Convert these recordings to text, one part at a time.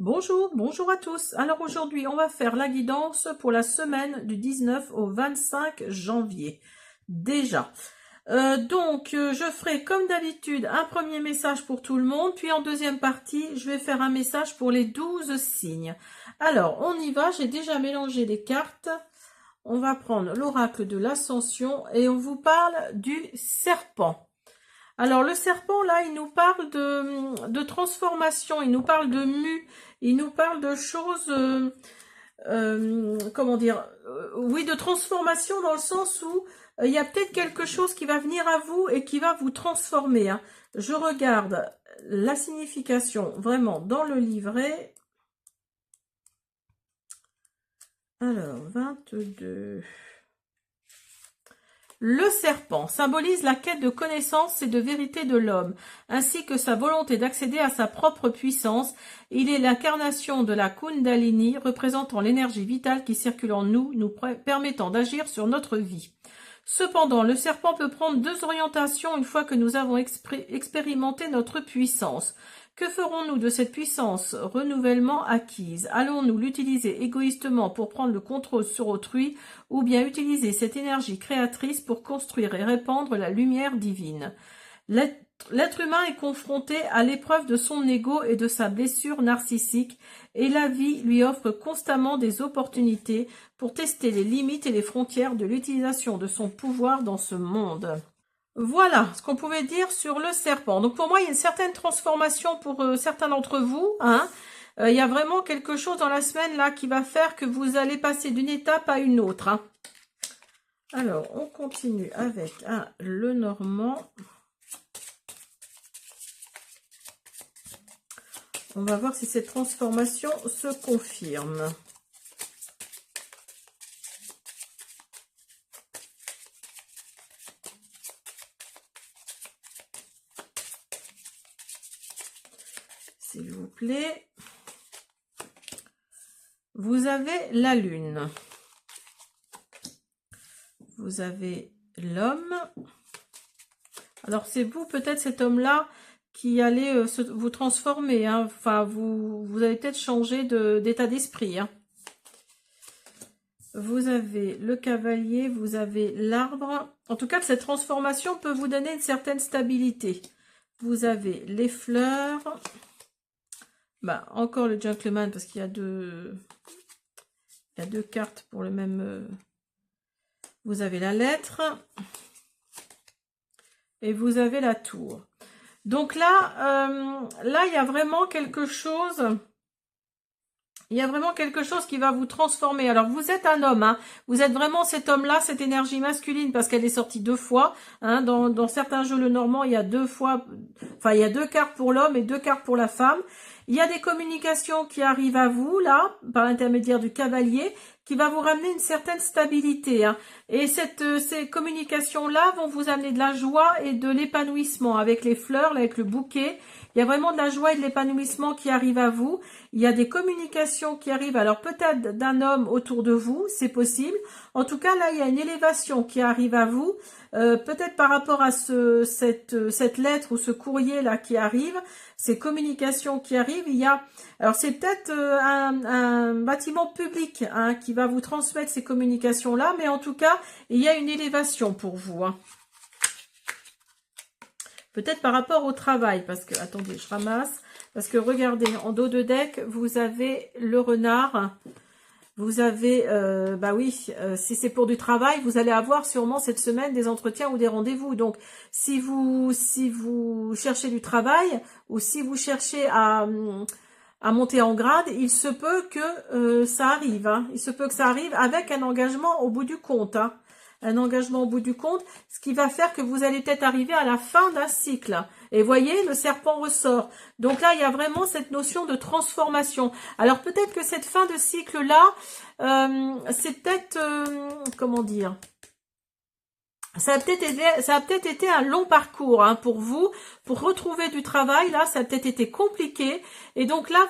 Bonjour, bonjour à tous. Alors aujourd'hui, on va faire la guidance pour la semaine du 19 au 25 janvier. Déjà. Je ferai comme d'habitude un premier message pour tout le monde, puis en deuxième partie, je vais faire un message pour les 12 signes. Alors, on y va, j'ai déjà mélangé les cartes. On va prendre l'oracle de l'ascension et on vous parle du serpent. Alors le serpent là, il nous parle de transformation, il nous parle de mue, il nous parle de choses, comment dire, oui, de transformation dans le sens où il y a peut-être quelque chose qui va venir à vous et qui va vous transformer. Hein. Je regarde la signification vraiment dans le livret. Alors, 22... Le serpent symbolise la quête de connaissance et de vérité de l'homme, ainsi que sa volonté d'accéder à sa propre puissance. Il est l'incarnation de la Kundalini, représentant l'énergie vitale qui circule en nous, nous permettant d'agir sur notre vie. Cependant, le serpent peut prendre deux orientations une fois que nous avons expérimenté notre puissance. Que ferons-nous de cette puissance renouvellement acquise? Allons-nous l'utiliser égoïstement pour prendre le contrôle sur autrui ou bien utiliser cette énergie créatrice pour construire et répandre la lumière divine? L'être humain est confronté à l'épreuve de son ego et de sa blessure narcissique et la vie lui offre constamment des opportunités pour tester les limites et les frontières de l'utilisation de son pouvoir dans ce monde. Voilà ce qu'on pouvait dire sur le serpent. Donc pour moi, il y a une certaine transformation pour certains d'entre vous. Hein. Il y a vraiment quelque chose dans la semaine là qui va faire que vous allez passer d'une étape à une autre. Hein. Alors, on continue avec le Normand. On va voir si cette transformation se confirme. S'il vous plaît. Vous avez la lune. Vous avez l'homme. Alors, c'est vous, peut-être, cet homme-là, qui allez vous transformer. Hein. Enfin, vous allez peut-être changer d'état d'esprit. Hein. Vous avez le cavalier, vous avez l'arbre. En tout cas, cette transformation peut vous donner une certaine stabilité. Vous avez les fleurs. Bah, encore le gentleman, parce qu'il y a deux cartes pour le même... Vous avez la lettre. Et vous avez la tour. Donc là, il y a vraiment quelque chose... Il y a vraiment quelque chose qui va vous transformer. Alors, vous êtes un homme, hein. Vous êtes vraiment cet homme-là, cette énergie masculine, parce qu'elle est sortie deux fois. Hein. Dans certains jeux, le Normand, il y a deux fois... Enfin, il y a deux cartes pour l'homme et deux cartes pour la femme. Il y a des communications qui arrivent à vous, là, par l'intermédiaire du cavalier, qui va vous ramener une certaine stabilité. Hein. Et ces communications-là vont vous amener de la joie et de l'épanouissement avec les fleurs, là, avec le bouquet. Il y a vraiment de la joie et de l'épanouissement qui arrive à vous. Il y a des communications qui arrivent, alors peut-être d'un homme autour de vous, c'est possible. En tout cas, là, il y a une élévation qui arrive à vous. Peut-être par rapport à cette lettre ou ce courrier-là qui arrive, ces communications qui arrivent, il y a... Alors, c'est peut-être un bâtiment public hein, qui va vous transmettre ces communications-là, mais en tout cas, il y a une élévation pour vous. Hein. Peut-être par rapport au travail, parce que, attendez, je ramasse, parce que regardez, en dos de deck, vous avez le renard, vous avez, bah oui, si c'est pour du travail, vous allez avoir sûrement cette semaine des entretiens ou des rendez-vous. Donc, si vous cherchez du travail, ou si vous cherchez à monter en grade, il se peut que ça arrive, hein. Il se peut que ça arrive avec un engagement au bout du compte, hein. Un engagement au bout du compte, ce qui va faire que vous allez peut-être arriver à la fin d'un cycle. Et voyez, le serpent ressort. Donc là, il y a vraiment cette notion de transformation. Alors peut-être que cette fin de cycle-là, c'est peut-être, comment dire, ça a peut-être été un long parcours hein, pour vous, pour retrouver du travail. Là, ça a peut-être été compliqué. Et donc là,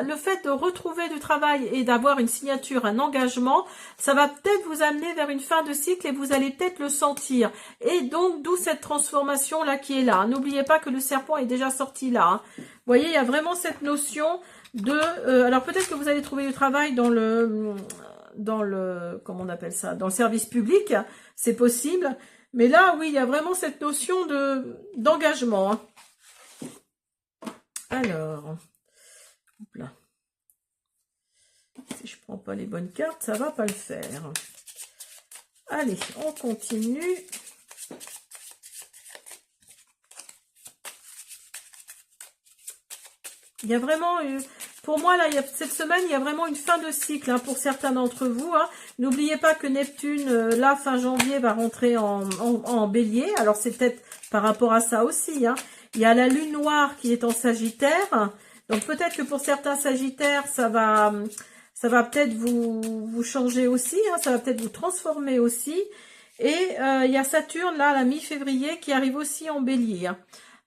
le fait de retrouver du travail et d'avoir une signature, un engagement, ça va peut-être vous amener vers une fin de cycle et vous allez peut-être le sentir. Et donc, d'où cette transformation là qui est là. N'oubliez pas que le serpent est déjà sorti là. Hein. Vous voyez, il y a vraiment cette notion Alors peut-être que vous allez trouver du travail dans le comment on appelle ça, dans le service public, c'est possible. Mais là, oui, il y a vraiment cette notion d'engagement. Hein. Alors, hop là. Si je prends pas les bonnes cartes, ça va pas le faire. Allez, on continue. Il y a vraiment, pour moi, là, cette semaine, il y a vraiment une fin de cycle hein, pour certains d'entre vous. Hein. N'oubliez pas que Neptune, là, fin janvier, va rentrer en bélier. Alors, c'est peut-être par rapport à ça aussi. Hein. Il y a la lune noire qui est en Sagittaire. Donc, peut-être que pour certains Sagittaires, ça va peut-être vous changer aussi. Hein, ça va peut-être vous transformer aussi. Et il y a Saturne, là, à la mi-février, qui arrive aussi en bélier. Hein.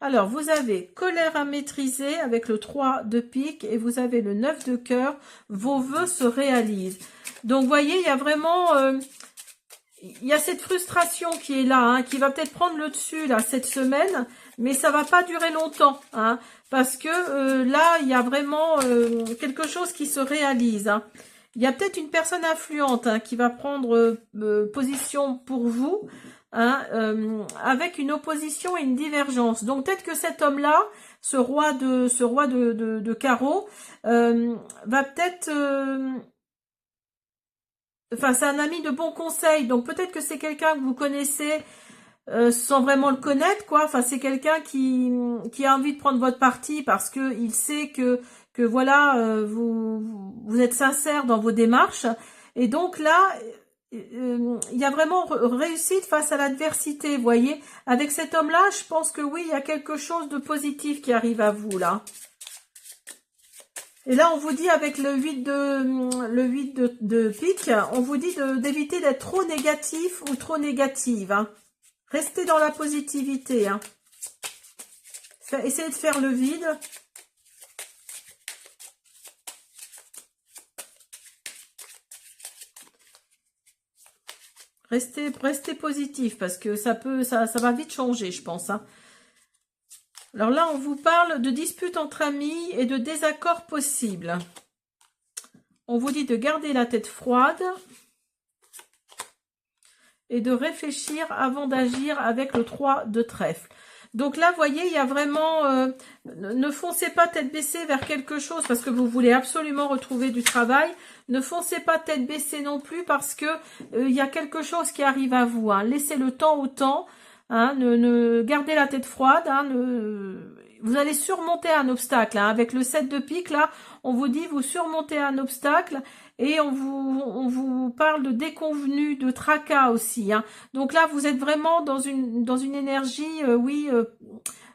Alors, vous avez colère à maîtriser avec le 3 de pique et vous avez le 9 de cœur. Vos vœux se réalisent. Donc, vous voyez, il y a vraiment... il y a cette frustration qui est là, hein, qui va peut-être prendre le dessus là cette semaine, mais ça va pas durer longtemps, hein, parce que là, il y a vraiment quelque chose qui se réalise. Hein. Il y a peut-être une personne influente hein, qui va prendre position pour vous, hein, avec une opposition et une divergence. Donc peut-être que cet homme-là, ce roi de carreau, va peut-être... Enfin, c'est un ami de bon conseil, donc peut-être que c'est quelqu'un que vous connaissez sans vraiment le connaître, quoi. Enfin, c'est quelqu'un qui a envie de prendre votre parti parce que il sait que voilà, vous êtes sincère dans vos démarches. Et donc là, il y a vraiment réussite face à l'adversité, vous voyez. Avec cet homme-là, je pense que oui, il y a quelque chose de positif qui arrive à vous, là. Et là, on vous dit avec le 8 de pique, on vous dit d'éviter d'être trop négatif ou trop négative. Hein. Restez dans la positivité. Hein. Essayez de faire le vide. Restez positif parce que ça va vite changer, je pense. Hein. Alors là, on vous parle de disputes entre amis et de désaccords possibles. On vous dit de garder la tête froide et de réfléchir avant d'agir avec le 3 de trèfle. Donc là, vous voyez, il y a vraiment... ne foncez pas tête baissée vers quelque chose parce que vous voulez absolument retrouver du travail. Ne foncez pas tête baissée non plus parce que il y a quelque chose qui arrive à vous. Hein. Laissez le temps au temps. Hein, gardez la tête froide, hein, vous allez surmonter un obstacle. Hein, avec le 7 de pique, là, on vous dit vous surmontez un obstacle et on vous parle de déconvenu, de tracas aussi. Hein. Donc là, vous êtes vraiment dans une énergie, oui,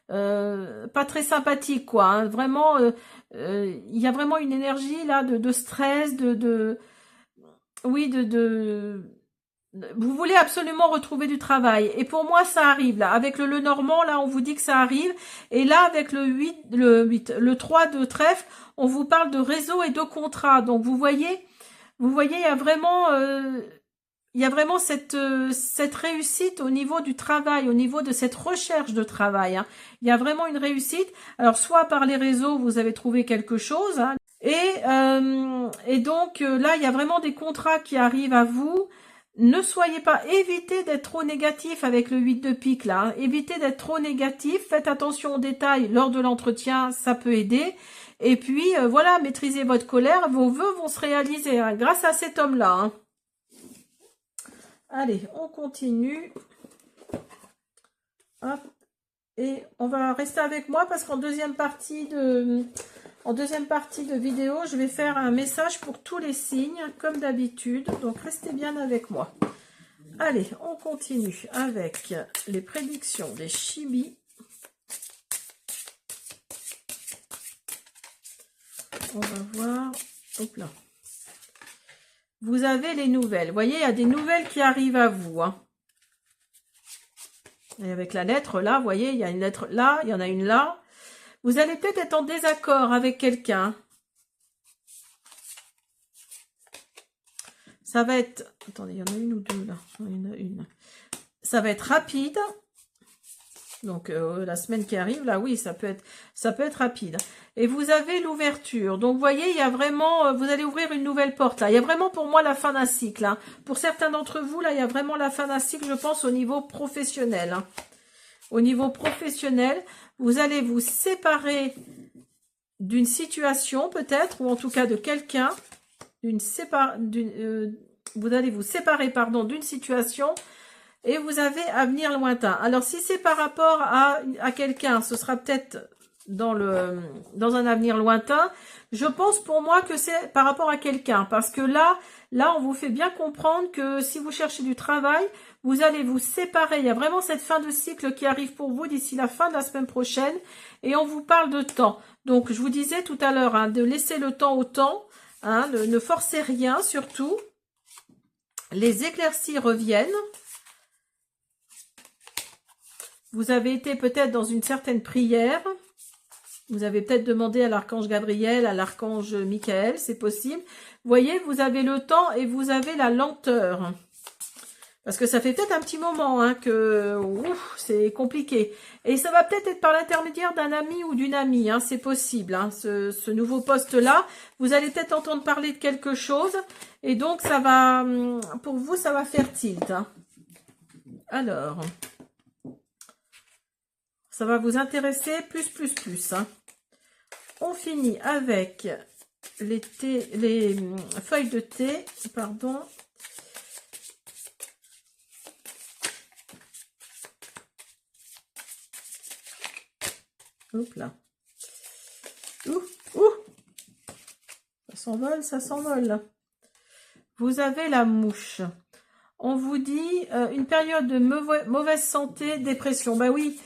pas très sympathique, quoi. Hein, vraiment, il y a vraiment une énergie là de stress, oui, vous voulez absolument retrouver du travail. Et pour moi, ça arrive. Là, avec le Normand, là, on vous dit que ça arrive. Et là, avec le 3 de trèfle, on vous parle de réseau et de contrat. Donc, vous voyez, il y a vraiment cette réussite au niveau du travail, au niveau de cette recherche de travail. Hein. Il y a vraiment une réussite. Alors, soit par les réseaux, vous avez trouvé quelque chose. Hein, et donc, là, il y a vraiment des contrats qui arrivent à vous. Ne soyez pas, évitez d'être trop négatif avec le 8 de pique là, hein. Évitez d'être trop négatif, faites attention aux détails lors de l'entretien, ça peut aider. Et puis voilà, maîtrisez votre colère, vos vœux vont se réaliser hein, grâce à cet homme-là. Hein. Allez, on continue. Hop. Et on va rester avec moi parce qu'en deuxième partie de vidéo, je vais faire un message pour tous les signes, comme d'habitude. Donc, restez bien avec moi. Allez, on continue avec les prédictions des chibis. On va voir. Hop là. Vous avez les nouvelles. Vous voyez, il y a des nouvelles qui arrivent à vous. Hein. Et avec la lettre là, vous voyez, il y a une lettre là, il y en a une là. Vous allez peut-être être en désaccord avec quelqu'un. Ça va être... Attendez, il y en a une ou deux là. Il y en a une. Ça va être rapide. Donc la semaine qui arrive, là oui, ça peut être rapide. Et vous avez l'ouverture. Donc vous voyez, il y a vraiment, vous allez ouvrir une nouvelle porte là. Il y a vraiment pour moi la fin d'un cycle. Hein. Pour certains d'entre vous, là, il y a vraiment la fin d'un cycle, je pense, au niveau professionnel. Hein. Au niveau professionnel, vous allez vous séparer d'une situation peut-être, ou en tout cas de quelqu'un. Vous allez vous séparer, pardon, d'une situation. Et vous avez avenir lointain. Alors, si c'est par rapport à quelqu'un, ce sera peut-être dans un avenir lointain. Je pense pour moi que c'est par rapport à quelqu'un. Parce que là, on vous fait bien comprendre que si vous cherchez du travail, vous allez vous séparer. Il y a vraiment cette fin de cycle qui arrive pour vous d'ici la fin de la semaine prochaine. Et on vous parle de temps. Donc, je vous disais tout à l'heure, hein, de laisser le temps au temps. Hein, ne forcez rien, surtout. Les éclaircies reviennent. Vous avez été peut-être dans une certaine prière. Vous avez peut-être demandé à l'archange Gabriel, à l'archange Michael, c'est possible. Vous voyez, vous avez le temps et vous avez la lenteur. Parce que ça fait peut-être un petit moment hein, que c'est compliqué. Et ça va peut-être être par l'intermédiaire d'un ami ou d'une amie, hein, c'est possible. Hein, ce nouveau poste-là, vous allez peut-être entendre parler de quelque chose. Et donc, ça va, pour vous, ça va faire tilt. Hein. Alors... ça va vous intéresser plus. Hein. On finit avec les feuilles de thé, pardon. Hop là. Ouh. Ça s'envole. Vous avez la mouche. On vous dit une période de mauvaise santé, dépression. Ben oui,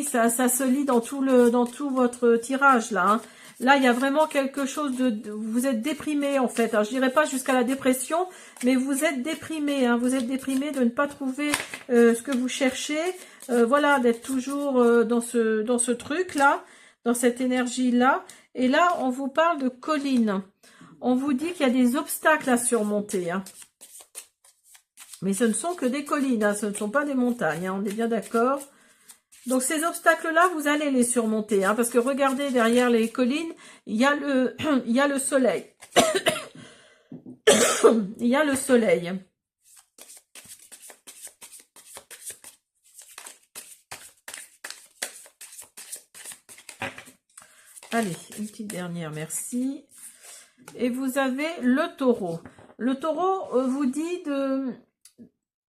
ça se lit dans tout votre tirage là. Hein. Là, il y a vraiment quelque chose vous êtes déprimé en fait. Alors, je dirais pas jusqu'à la dépression, mais vous êtes déprimé. Hein. Vous êtes déprimé de ne pas trouver ce que vous cherchez. Voilà, d'être toujours dans ce truc là, dans cette énergie là. Et là, on vous parle de collines. On vous dit qu'il y a des obstacles à surmonter. Hein. Mais ce ne sont que des collines, hein, ce ne sont pas des montagnes, hein, on est bien d'accord. Donc ces obstacles-là, vous allez les surmonter, hein, parce que regardez derrière les collines, il y a le soleil. Il y a le soleil. Allez, une petite dernière, merci. Et vous avez le taureau. Le taureau vous dit de...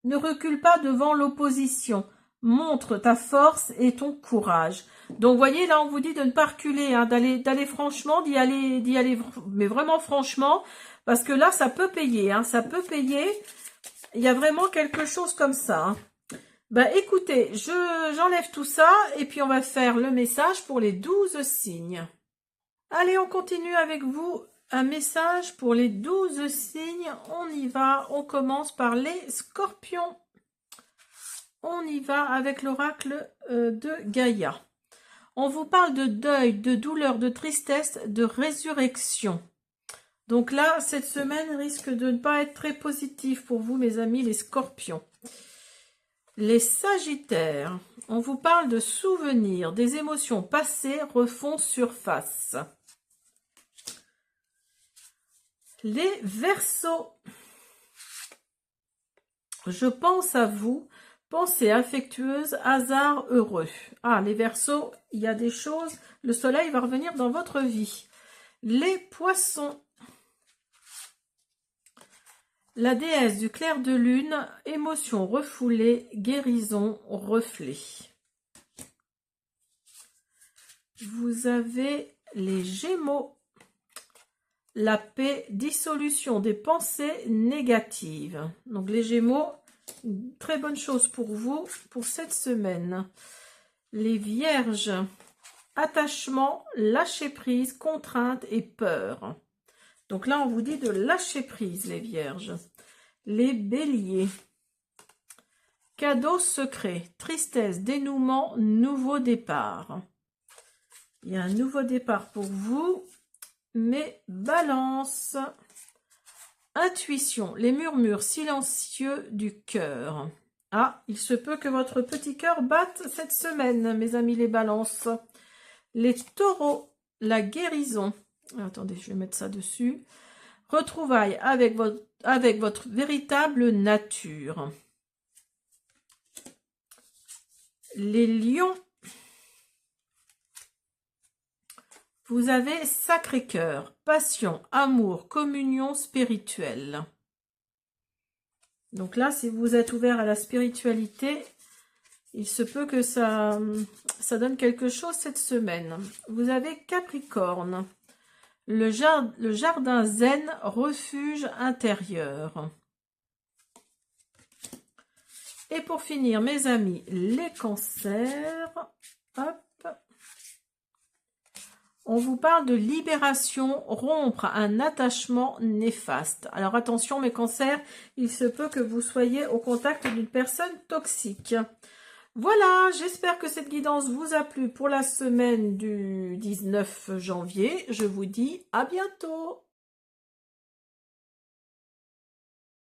ne recule pas devant l'opposition. Montre ta force et ton courage. Donc, voyez, là, on vous dit de ne pas reculer, hein, d'aller franchement, d'y aller, mais vraiment franchement, parce que là, ça peut payer, hein, ça peut payer. Il y a vraiment quelque chose comme ça. Hein. Ben, écoutez, j'enlève tout ça, et puis on va faire le message pour les 12 signes. Allez, on continue avec vous. Un message pour les 12 signes. On y va. On commence par les scorpions. On y va avec l'oracle de Gaïa. On vous parle de deuil, de douleur, de tristesse, de résurrection. Donc là, cette semaine risque de ne pas être très positive pour vous, mes amis, les scorpions. Les sagittaires. On vous parle de souvenirs, des émotions passées refont surface. Les Verseaux, je pense à vous, pensée affectueuse, hasard heureux. Ah, les Verseaux, il y a des choses, le soleil va revenir dans votre vie. Les Poissons, la déesse du clair de lune, émotion refoulée, guérison, reflet. Vous avez les Gémeaux. La paix, dissolution des pensées négatives. Donc les Gémeaux, très bonne chose pour vous pour cette semaine. Les Vierges, attachement, lâcher prise, contrainte et peur. Donc là, on vous dit de lâcher prise, les Vierges. Les Béliers, cadeau secret, tristesse, dénouement, nouveau départ. Il y a un nouveau départ pour vous. Mais Balance, intuition, les murmures silencieux du cœur. Ah, il se peut que votre petit cœur batte cette semaine, mes amis les balances. Les taureaux, la guérison. Attendez, je vais mettre ça dessus. Retrouvailles avec votre véritable nature. Les lions. Vous avez Sacré-Cœur, passion, amour, communion spirituelle. Donc là, si vous êtes ouvert à la spiritualité, il se peut que ça donne quelque chose cette semaine. Vous avez Capricorne, le jardin zen, refuge intérieur. Et pour finir, mes amis, les cancers. Hop. On vous parle de libération, rompre un attachement néfaste. Alors attention mes cancers, il se peut que vous soyez au contact d'une personne toxique. Voilà, j'espère que cette guidance vous a plu pour la semaine du 19 janvier. Je vous dis à bientôt.